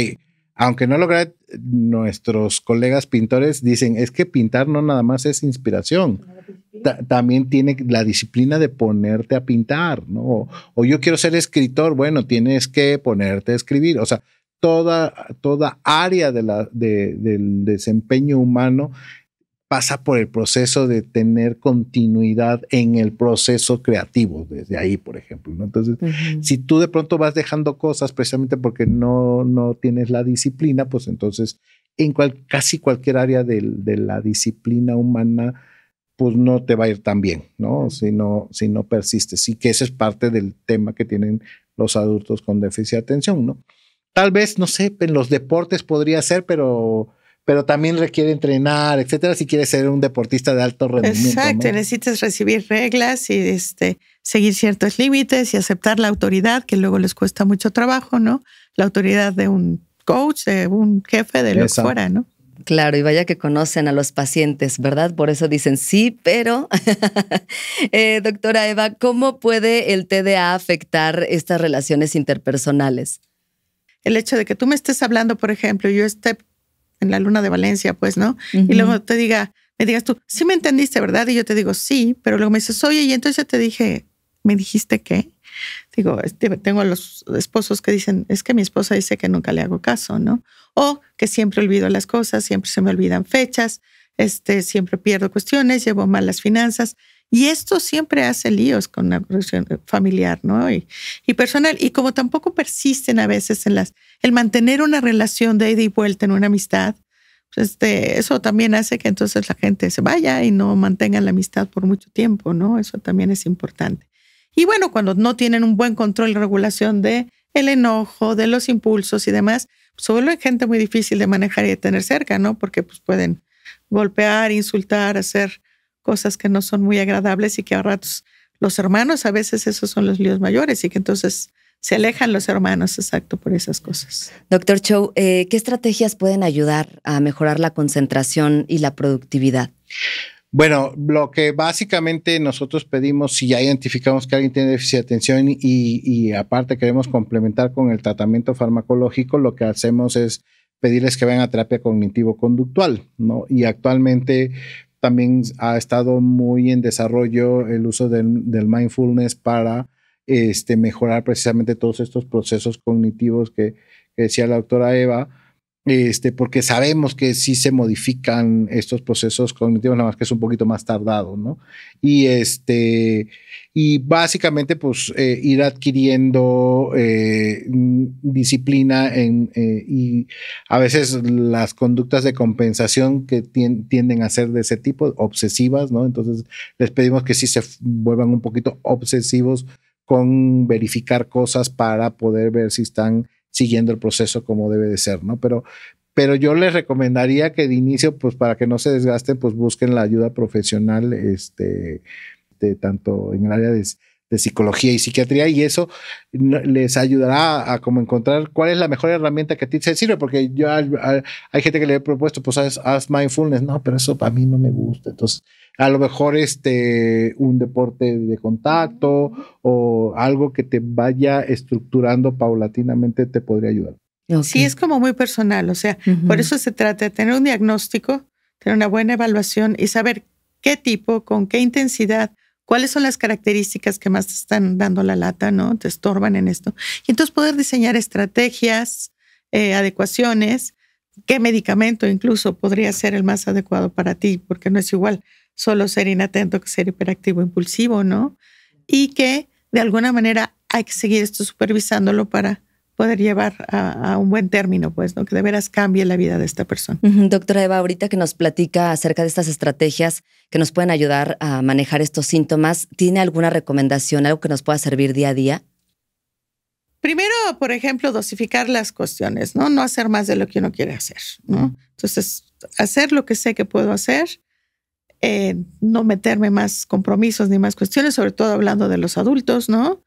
Aunque no lograr, nuestros colegas pintores dicen, es que pintar no nada más es inspiración, también tiene la disciplina de ponerte a pintar, ¿no? O yo quiero ser escritor, bueno, tienes que ponerte a escribir, o sea, toda área del desempeño humano pasa por el proceso de tener continuidad en el proceso creativo, desde ahí, por ejemplo, ¿no? Entonces, uh-huh. Si tú de pronto vas dejando cosas precisamente porque no tienes la disciplina, pues entonces en casi cualquier área de la disciplina humana, pues no te va a ir tan bien, ¿no? Si no persistes. Sí que ese es parte del tema que tienen los adultos con déficit de atención, ¿no? Tal vez, no sé, en los deportes podría ser, pero también requiere entrenar, etcétera, si quieres ser un deportista de alto rendimiento. Exacto, ¿no? Necesitas recibir reglas y seguir ciertos límites y aceptar la autoridad, que luego les cuesta mucho trabajo, ¿no? La autoridad de un coach, de un jefe, de lo que fuera, ¿no? Claro, y vaya que conocen a los pacientes, ¿verdad? Por eso dicen sí, pero... doctora Eva, ¿cómo puede el TDA afectar estas relaciones interpersonales? El hecho de que tú me estés hablando, por ejemplo, yo esté en la luna de Valencia, pues, ¿no? Uh-huh. Y luego me digas tú, sí me entendiste, ¿verdad? Y yo te digo, sí, pero luego me dices, oye, y entonces yo te dije, ¿me dijiste qué? Digo, tengo a los esposos que dicen, es que mi esposa dice que nunca le hago caso, ¿no? O que siempre olvido las cosas, siempre se me olvidan fechas, siempre pierdo cuestiones, llevo mal las finanzas. Y esto siempre hace líos con la relación familiar, ¿no? Y personal. Y como tampoco persisten a veces en el mantener una relación de ida y vuelta en una amistad, pues eso también hace que entonces la gente se vaya y no mantengan la amistad por mucho tiempo, ¿no? Eso también es importante. Y bueno, cuando no tienen un buen control y regulación de el enojo, de los impulsos y demás, pues se vuelve gente muy difícil de manejar y de tener cerca, ¿no? Porque pues pueden golpear, insultar, hacer cosas que no son muy agradables y que a ratos los hermanos, a veces esos son los líos mayores y que entonces se alejan los hermanos, exacto, por esas cosas. Doctor Chow, ¿qué estrategias pueden ayudar a mejorar la concentración y la productividad? Bueno, lo que básicamente nosotros pedimos, si ya identificamos que alguien tiene déficit de atención y aparte queremos complementar con el tratamiento farmacológico, lo que hacemos es pedirles que vayan a terapia cognitivo-conductual, ¿no? Y actualmente también ha estado muy en desarrollo el uso del mindfulness para mejorar precisamente todos estos procesos cognitivos que decía la doctora Eva, porque sabemos que sí se modifican estos procesos cognitivos, nada más que es un poquito más tardado, ¿no? Y básicamente, pues, ir adquiriendo disciplina y a veces las conductas de compensación que tienden a ser de ese tipo, obsesivas, ¿no? Entonces, les pedimos que sí se vuelvan un poquito obsesivos con verificar cosas para poder ver si están siguiendo el proceso como debe de ser, ¿no? Pero yo les recomendaría que de inicio, pues para que no se desgasten, pues busquen la ayuda profesional, tanto en el área de psicología y psiquiatría, y eso les ayudará a como encontrar cuál es la mejor herramienta que a ti te sirve, porque yo hay gente que le he propuesto, pues haz mindfulness, no, pero eso a mí no me gusta, entonces a lo mejor un deporte de contacto o algo que te vaya estructurando paulatinamente te podría ayudar. Okay. Sí, es como muy personal, o sea, por eso se trata de tener un diagnóstico, tener una buena evaluación y saber qué tipo, con qué intensidad, cuáles son las características que más te están dando la lata, ¿no? Te estorban en esto. Y entonces poder diseñar estrategias, adecuaciones, qué medicamento incluso podría ser el más adecuado para ti, porque no es igual solo ser inatento que ser hiperactivo impulsivo, ¿no? Y que de alguna manera hay que seguir esto supervisándolo para poder llevar a un buen término, pues, ¿no? Que de veras cambie la vida de esta persona. Doctora Eva, ahorita que nos platica acerca de estas estrategias que nos pueden ayudar a manejar estos síntomas, ¿tiene alguna recomendación, algo que nos pueda servir día a día? Primero, por ejemplo, dosificar las cuestiones, ¿no? No hacer más de lo que uno quiere hacer, ¿no? Entonces, hacer lo que sé que puedo hacer, no meterme más compromisos ni más cuestiones, sobre todo hablando de los adultos, ¿no?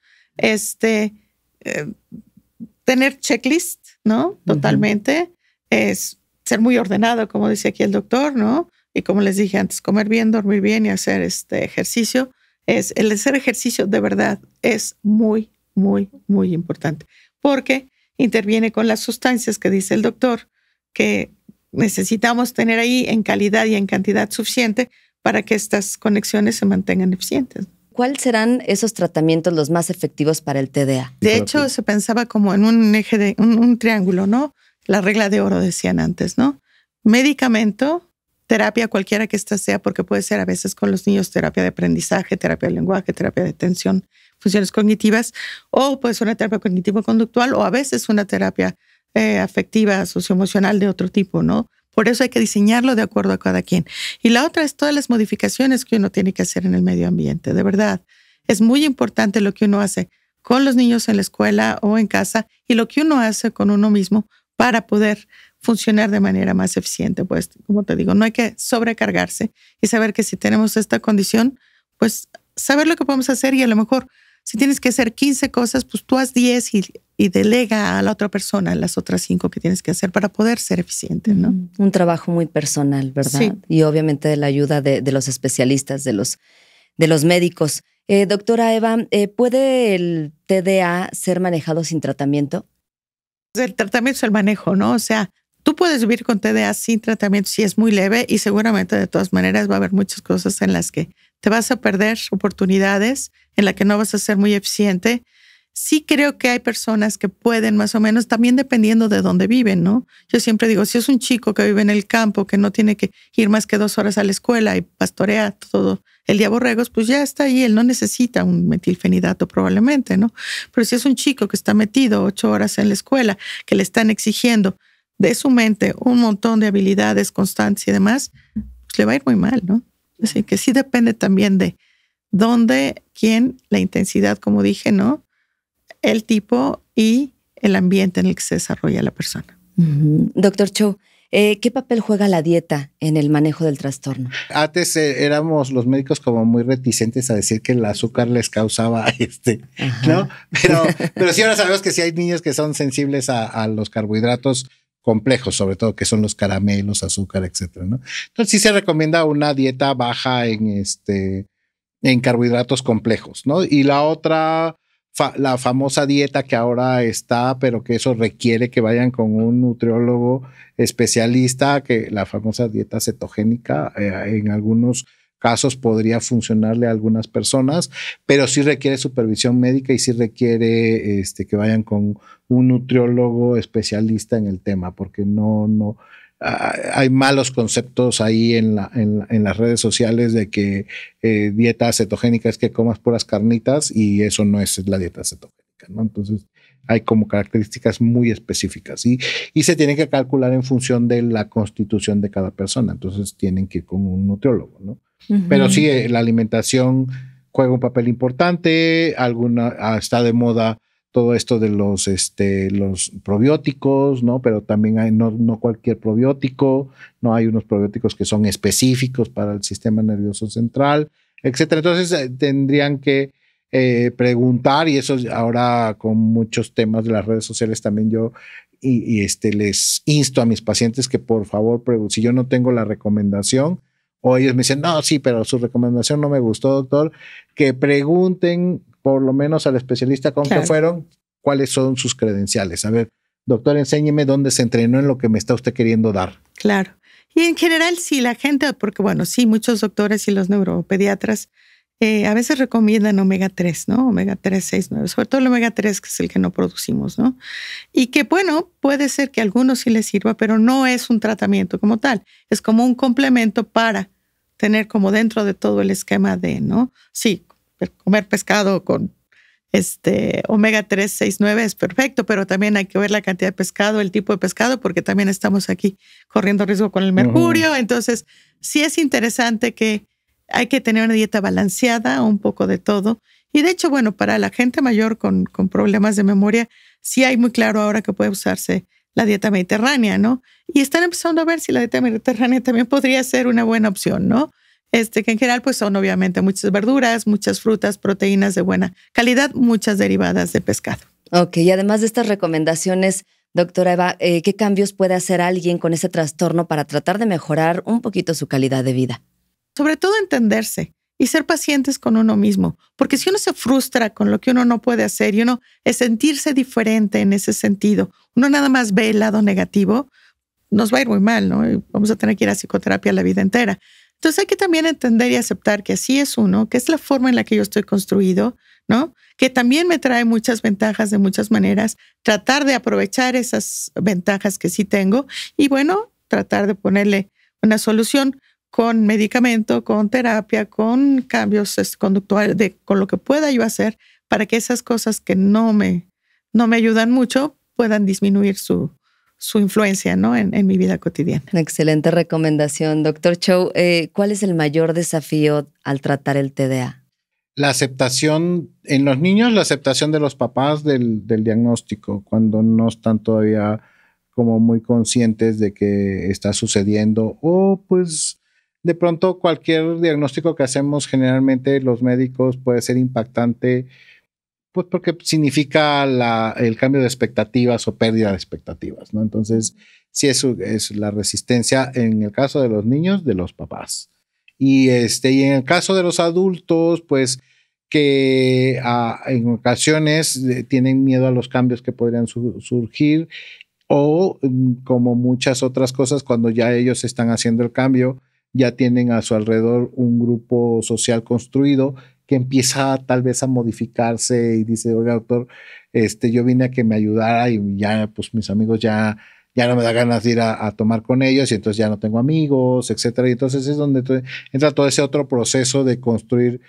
Tener checklist, ¿no? Totalmente. Es ser muy ordenado, como dice aquí el doctor, ¿no? Y como les dije antes, comer bien, dormir bien y hacer ejercicio. El hacer ejercicio de verdad es muy, muy, muy importante porque interviene con las sustancias que dice el doctor que necesitamos tener ahí en calidad y en cantidad suficiente para que estas conexiones se mantengan eficientes. ¿Cuáles serán esos tratamientos los más efectivos para el TDA? De hecho, se pensaba como en un eje de un triángulo, ¿no? La regla de oro decían antes, ¿no? Medicamento, terapia cualquiera que ésta sea, porque puede ser a veces con los niños terapia de aprendizaje, terapia de lenguaje, terapia de atención, funciones cognitivas, o puede ser una terapia cognitivo-conductual, o a veces una terapia afectiva, socioemocional de otro tipo, ¿no? Por eso hay que diseñarlo de acuerdo a cada quien. Y la otra es todas las modificaciones que uno tiene que hacer en el medio ambiente. De verdad, es muy importante lo que uno hace con los niños en la escuela o en casa y lo que uno hace con uno mismo para poder funcionar de manera más eficiente. Pues, como te digo, no hay que sobrecargarse y saber que si tenemos esta condición, pues saber lo que podemos hacer y a lo mejor si tienes que hacer 15 cosas, pues tú haz 10 y delega a la otra persona las otras 5 que tienes que hacer para poder ser eficiente, ¿no? Un trabajo muy personal, ¿verdad? Sí. Y obviamente de la ayuda de los especialistas, de los médicos. Doctora Eva, ¿puede el TDA ser manejado sin tratamiento? El tratamiento es el manejo, ¿no? O sea, tú puedes vivir con TDA sin tratamiento si es muy leve y seguramente de todas maneras va a haber muchas cosas en las que te vas a perder oportunidades, en las que no vas a ser muy eficiente. Sí creo que hay personas que pueden más o menos, también dependiendo de dónde viven, ¿no? Yo siempre digo, si es un chico que vive en el campo, que no tiene que ir más que 2 horas a la escuela y pastorea todo el día borregos, pues ya está ahí, él no necesita un metilfenidato probablemente, ¿no? Pero si es un chico que está metido 8 horas en la escuela, que le están exigiendo de su mente un montón de habilidades constantes y demás, pues le va a ir muy mal, ¿no? Así que sí depende también de dónde, quién, la intensidad, como dije, ¿no? El tipo y el ambiente en el que se desarrolla la persona. Doctor Cho, ¿qué papel juega la dieta en el manejo del trastorno? Antes éramos los médicos como muy reticentes a decir que el azúcar les causaba ¿no? Pero sí ahora sabemos que sí hay niños que son sensibles a los carbohidratos complejos, sobre todo que son los caramelos, azúcar, etcétera, ¿no? Entonces sí se recomienda una dieta baja en carbohidratos complejos, ¿no? Y la otra, la famosa dieta que ahora está, pero que eso requiere que vayan con un nutriólogo especialista, que la famosa dieta cetogénica, en algunos casos podría funcionarle a algunas personas, pero sí requiere supervisión médica y sí requiere que vayan con un nutriólogo especialista en el tema, porque no hay malos conceptos ahí en las redes sociales de que dieta cetogénica es que comas puras carnitas y eso no es la dieta cetogénica, ¿no? Entonces hay como características muy específicas y se tienen que calcular en función de la constitución de cada persona. Entonces tienen que ir con un nutriólogo, ¿no? Pero sí, la alimentación juega un papel importante. Está de moda todo esto de los probióticos, ¿no? Pero también hay no cualquier probiótico, no hay unos probióticos que son específicos para el sistema nervioso central, etcétera. Entonces tendrían que preguntar, y eso ahora con muchos temas de las redes sociales también yo les insto a mis pacientes que por favor, si yo no tengo la recomendación, o ellos me dicen, no, sí, pero su recomendación no me gustó, doctor, que pregunten por lo menos al especialista con que fueron, cuáles son sus credenciales. A ver, doctor, enséñeme dónde se entrenó en lo que me está usted queriendo dar. Claro. Y en general, sí, la gente, porque bueno, sí, muchos doctores y los neuropediatras a veces recomiendan omega 3, ¿no? Omega 3, 6, 9, sobre todo el omega 3, que es el que no producimos, ¿no? Y que, bueno, puede ser que a algunos sí les sirva, pero no es un tratamiento como tal. Es como un complemento para tener como dentro de todo el esquema de, ¿no? Sí, comer pescado con omega 3, 6, 9 es perfecto, pero también hay que ver la cantidad de pescado, el tipo de pescado, porque también estamos aquí corriendo riesgo con el mercurio. Entonces, sí es interesante que hay que tener una dieta balanceada, un poco de todo. Y de hecho, bueno, para la gente mayor con problemas de memoria, sí hay muy claro ahora que puede usarse la dieta mediterránea, ¿no? Y están empezando a ver si la dieta mediterránea también podría ser una buena opción, ¿no? Que en general pues son obviamente muchas verduras, muchas frutas, proteínas de buena calidad, muchas derivadas de pescado. Ok, y además de estas recomendaciones, doctora Eva, ¿qué cambios puede hacer alguien con ese trastorno para tratar de mejorar un poquito su calidad de vida? Sobre todo entenderse y ser pacientes con uno mismo, porque si uno se frustra con lo que uno no puede hacer y uno es sentirse diferente en ese sentido, uno nada más ve el lado negativo, nos va a ir muy mal, ¿no? Y vamos a tener que ir a psicoterapia la vida entera. Entonces hay que también entender y aceptar que así es uno, que es la forma en la que yo estoy construido, ¿no? Que también me trae muchas ventajas de muchas maneras, tratar de aprovechar esas ventajas que sí tengo y bueno, tratar de ponerle una solución con medicamento, con terapia, con cambios conductuales, con lo que pueda yo hacer para que esas cosas que no me ayudan mucho puedan disminuir su influencia, ¿no? en mi vida cotidiana. Excelente recomendación, doctor Cho. ¿Cuál es el mayor desafío al tratar el TDA? La aceptación, en los niños, la aceptación de los papás del diagnóstico, cuando no están todavía como muy conscientes de que está sucediendo, o pues de pronto cualquier diagnóstico que hacemos generalmente los médicos puede ser impactante, pues porque significa el cambio de expectativas o pérdida de expectativas, ¿no? Entonces, sí es la resistencia en el caso de los niños, de los papás. Y en el caso de los adultos, pues que en ocasiones tienen miedo a los cambios que podrían surgir o como muchas otras cosas, cuando ya ellos están haciendo el cambio, ya tienen a su alrededor un grupo social construido que empieza tal vez a modificarse y dice, oiga, doctor, yo vine a que me ayudara y ya, pues mis amigos ya no me da ganas de ir a tomar con ellos y entonces ya no tengo amigos, etcétera. Y entonces es donde entra todo ese otro proceso de construir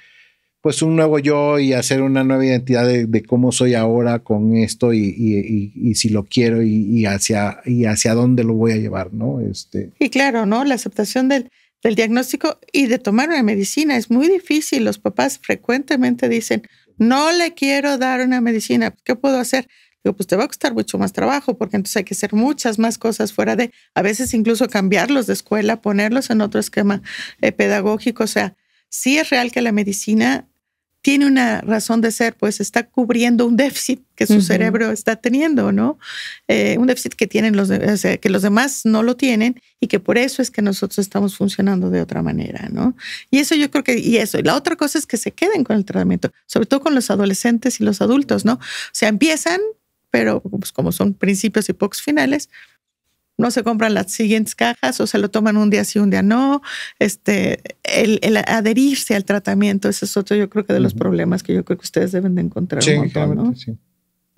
pues un nuevo yo y hacer una nueva identidad de cómo soy ahora con esto y si lo quiero y hacia dónde lo voy a llevar, ¿no? Y claro, ¿no? La aceptación del diagnóstico y de tomar una medicina es muy difícil. Los papás frecuentemente dicen, no le quiero dar una medicina, ¿qué puedo hacer? Digo, pues te va a costar mucho más trabajo porque entonces hay que hacer muchas más cosas fuera de, a veces incluso cambiarlos de escuela, ponerlos en otro esquema pedagógico. O sea, sí es real que la medicina tiene una razón de ser, pues está cubriendo un déficit que su cerebro está teniendo, ¿no? Un déficit que tienen que los demás no lo tienen y que por eso es que nosotros estamos funcionando de otra manera, ¿no? Y eso yo creo que, y la otra cosa es que se queden con el tratamiento, sobre todo con los adolescentes y los adultos, ¿no? O sea, empiezan, pero pues como son principios y pocos finales, no se compran las siguientes cajas o se lo toman un día sí, un día no. El adherirse al tratamiento, ese es otro, yo creo que de los problemas que yo creo que ustedes deben de encontrar un montón, ¿no? Sí.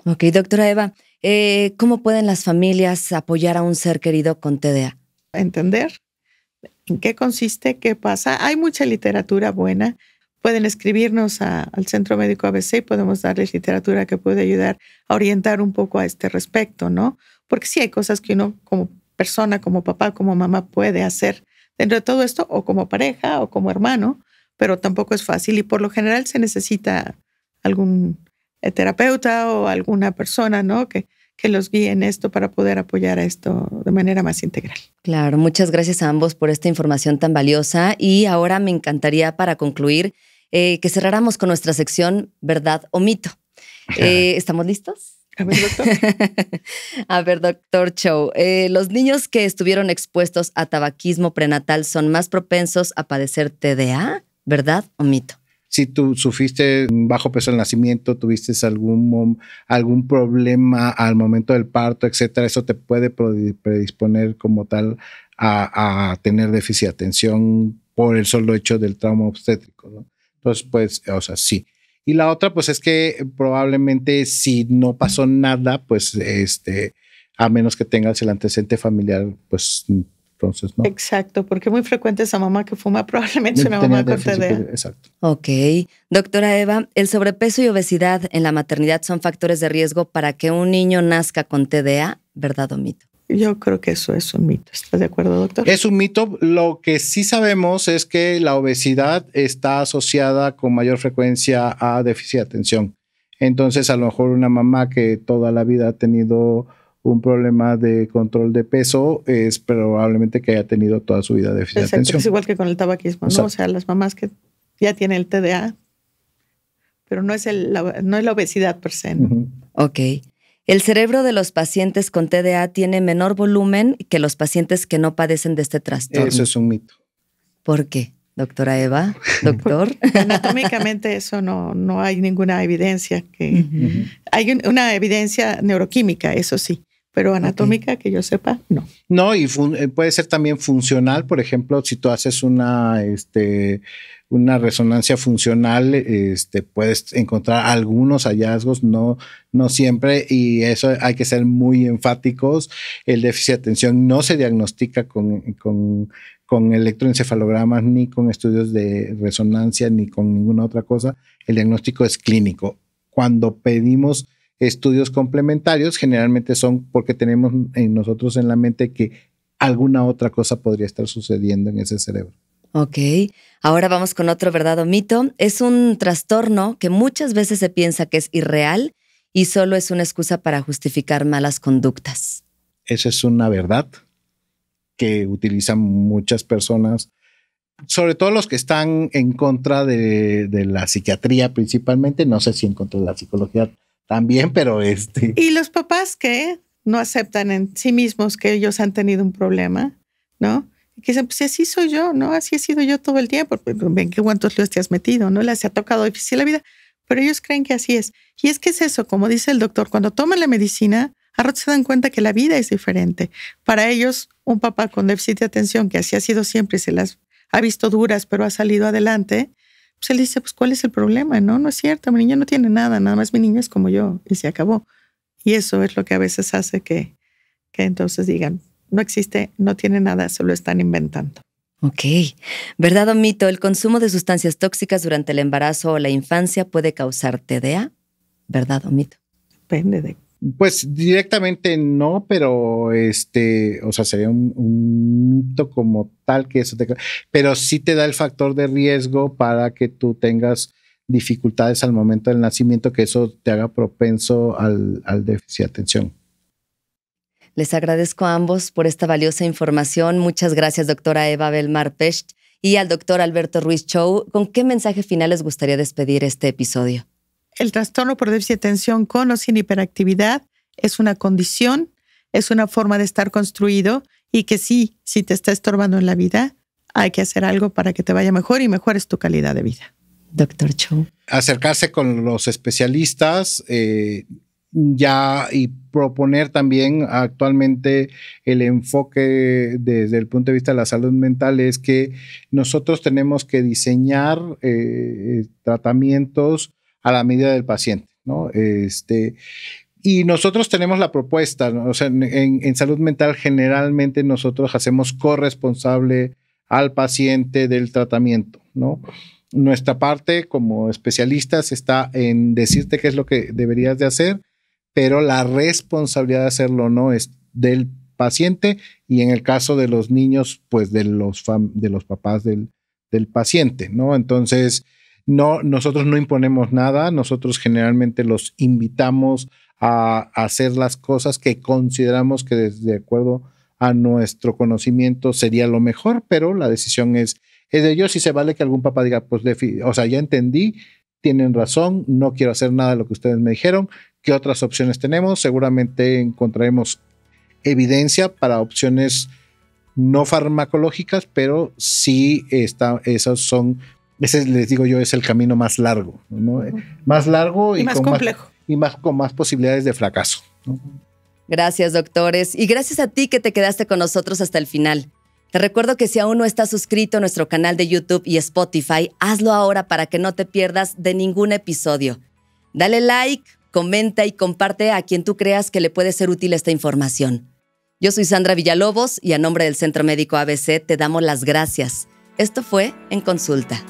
Ok, doctora Eva, ¿cómo pueden las familias apoyar a un ser querido con TDA? Entender en qué consiste, qué pasa. Hay mucha literatura buena. Pueden escribirnos al Centro Médico ABC y podemos darles literatura que puede ayudar a orientar un poco a este respecto, ¿no? Porque sí hay cosas que uno como persona, como papá, como mamá puede hacer dentro de todo esto, o como pareja o como hermano, pero tampoco es fácil y por lo general se necesita algún terapeuta o alguna persona, ¿no? Que los guíe en esto para poder apoyar a esto de manera más integral. Claro, muchas gracias a ambos por esta información tan valiosa y ahora me encantaría para concluir que cerráramos con nuestra sección ¿Verdad o Mito? ¿Estamos listos? A ver, doctor. A ver, doctor Chow, ¿los niños que estuvieron expuestos a tabaquismo prenatal son más propensos a padecer TDA? ¿Verdad o mito? Si tú sufriste bajo peso al nacimiento, tuviste algún problema al momento del parto, etcétera, eso te puede predisponer como tal a tener déficit de atención por el solo hecho del trauma obstétrico, ¿no? Entonces, pues, o sea, sí. Y la otra, pues, es que probablemente si no pasó nada, pues, a menos que tengas el antecedente familiar, pues, entonces, ¿no? Exacto, porque muy frecuente esa mamá que fuma probablemente una mamá con TDA. Exacto. Ok. Doctora Eva, ¿el sobrepeso y obesidad en la maternidad son factores de riesgo para que un niño nazca con TDA? ¿Verdad o mito? Yo creo que eso es un mito. ¿Estás de acuerdo, doctor? Es un mito. Lo que sí sabemos es que la obesidad está asociada con mayor frecuencia a déficit de atención. Entonces, a lo mejor una mamá que toda la vida ha tenido un problema de control de peso es probablemente que haya tenido toda su vida déficit de atención. Es igual que con el tabaquismo, ¿no? O sea, las mamás que ya tienen el TDA, pero no es la obesidad per se, ¿no? Ok. El cerebro de los pacientes con TDA tiene menor volumen que los pacientes que no padecen de este trastorno. Eso es un mito. ¿Por qué, doctora Eva? ¿Doctor? Anatómicamente eso no hay ninguna evidencia. Hay una evidencia neuroquímica, eso sí, pero anatómica que yo sepa, no. No, y puede ser también funcional. Por ejemplo, si tú haces una resonancia funcional, puedes encontrar algunos hallazgos, no siempre, y eso hay que ser muy enfáticos. El déficit de atención no se diagnostica con electroencefalogramas, ni con estudios de resonancia, ni con ninguna otra cosa. El diagnóstico es clínico. Cuando pedimos estudios complementarios, generalmente son porque tenemos nosotros en la mente que alguna otra cosa podría estar sucediendo en ese cerebro. Ok, ahora vamos con otro verdad o mito. Es un trastorno que muchas veces se piensa que es irreal y solo es una excusa para justificar malas conductas. Esa es una verdad que utilizan muchas personas, sobre todo los que están en contra de la psiquiatría principalmente, no sé si en contra de la psicología también, pero Y los papás que no aceptan en sí mismos que ellos han tenido un problema, ¿no? Que dicen, pues así soy yo, ¿no? Así he sido yo todo el tiempo. Ven qué cuántos líos te has metido, ¿no? Les ha tocado difícil la vida, pero ellos creen que así es. Y es que es eso, como dice el doctor, cuando toman la medicina, a rato se dan cuenta que la vida es diferente. Para ellos, un papá con déficit de atención, que así ha sido siempre y se las ha visto duras, pero ha salido adelante, Pues él dice, pues ¿cuál es el problema? No es cierto, mi niño no tiene nada más mi niño es como yo y se acabó. Y eso es lo que a veces hace que entonces digan, no existe, no tiene nada, se lo están inventando. Ok. ¿Verdad o mito? ¿El consumo de sustancias tóxicas durante el embarazo o la infancia puede causar TDA? ¿Verdad o mito? Depende de... Pues directamente no, pero o sea, sería un mito como tal que eso pero sí te da el factor de riesgo para que tú tengas dificultades al momento del nacimiento, que eso te haga propenso al déficit de atención. Les agradezco a ambos por esta valiosa información. Muchas gracias, doctora Eva Belmar-Pecht, y al doctor Alberto Ruiz Chow. ¿Con qué mensaje final les gustaría despedir este episodio? El trastorno por déficit de atención con o sin hiperactividad es una condición, es una forma de estar construido y que sí, si te está estorbando en la vida, hay que hacer algo para que te vaya mejor y mejores tu calidad de vida. Doctor Chow. Acercarse con los especialistas, ya y proponer también actualmente el enfoque desde el punto de vista de la salud mental es que nosotros tenemos que diseñar tratamientos a la medida del paciente, ¿no? Y nosotros tenemos la propuesta, ¿no? O sea, en salud mental generalmente nosotros hacemos corresponsable al paciente del tratamiento, ¿no? Nuestra parte como especialistas está en decirte qué es lo que deberías de hacer, pero la responsabilidad de hacerlo no es del paciente y en el caso de los niños, pues de los papás del paciente, ¿no? Entonces, nosotros no imponemos nada, nosotros generalmente los invitamos a hacer las cosas que consideramos que de acuerdo a nuestro conocimiento sería lo mejor, pero la decisión es de ellos y se vale que algún papá diga, pues, o sea, ya entendí, tienen razón, no quiero hacer nada de lo que ustedes me dijeron. ¿Qué otras opciones tenemos? Seguramente encontraremos evidencia para opciones no farmacológicas, pero sí ese les digo yo, es el camino más largo, ¿no? Más largo y más complejo. Con más posibilidades de fracaso, ¿no? Gracias, doctores. Y gracias a ti que te quedaste con nosotros hasta el final. Te recuerdo que si aún no estás suscrito a nuestro canal de YouTube y Spotify, hazlo ahora para que no te pierdas de ningún episodio. Dale like, comenta y comparte a quien tú creas que le puede ser útil esta información. Yo soy Sandra Villalobos y a nombre del Centro Médico ABC te damos las gracias. Esto fue En Consulta.